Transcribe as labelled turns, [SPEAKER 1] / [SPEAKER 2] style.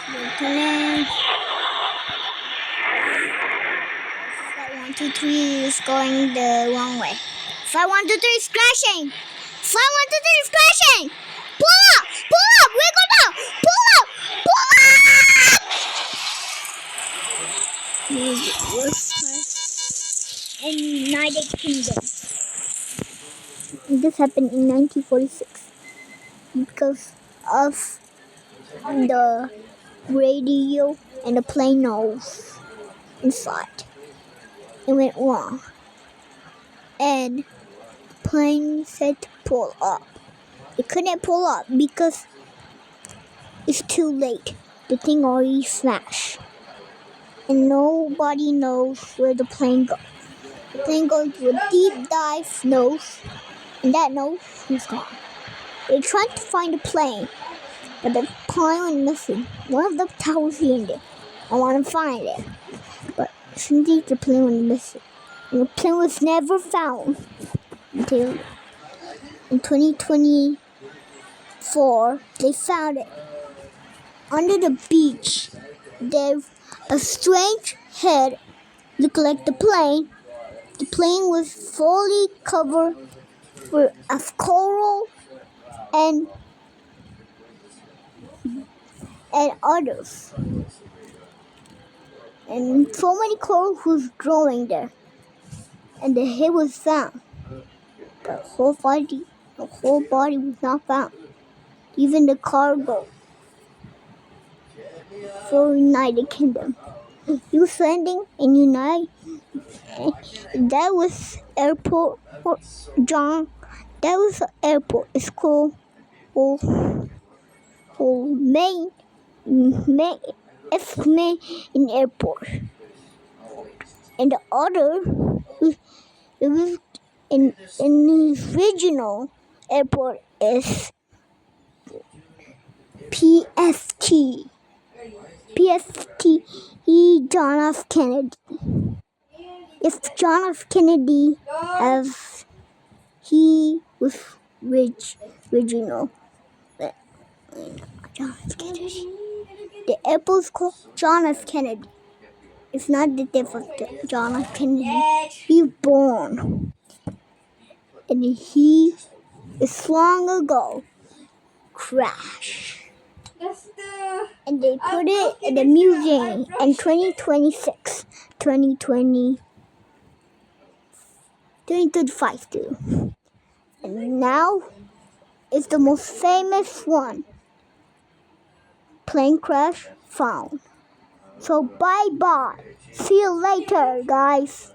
[SPEAKER 1] Lieutenant. Flight 123 is going the wrong way. Flight 123 is crashing. Flight 123 is crashing. Pull up! Pull up! Wiggle down! Pull up! Pull up! This is the worst crash in United Kingdom. This happened in 1946 because of the radio and the plane nose inside. It went wrong. And the plane said to pull up. It couldn't pull up because it's too late. The thing already smashed. And nobody knows where the plane goes. The plane goes to a deep dive nose, and that nose is gone. They tried to find the plane, but the plane went missing. One of the towers here and there. I want to find it. But since the plane went missing, and the plane was never found until in 2024, they found it. Under the beach, there's a strange head looked like the plane. The plane was fully covered with coral and others. And so many coral was growing there. And the head was found. The whole body was not found. Even the cargo for United Kingdom. He was landing in United. That was airport. John. That was the airport. It's called Main. It's Main Airport. And the other, it was in the original airport is PFT. John F. Kennedy. If John F. Kennedy he was original. John F. Kennedy. The airport's called John F. Kennedy. It's not the different John F. Kennedy. He was born. And he is long ago crashed. And they put it in the museum in 2025 too. And now it's the most famous one. Plane crash found. So bye-bye. See you later, guys.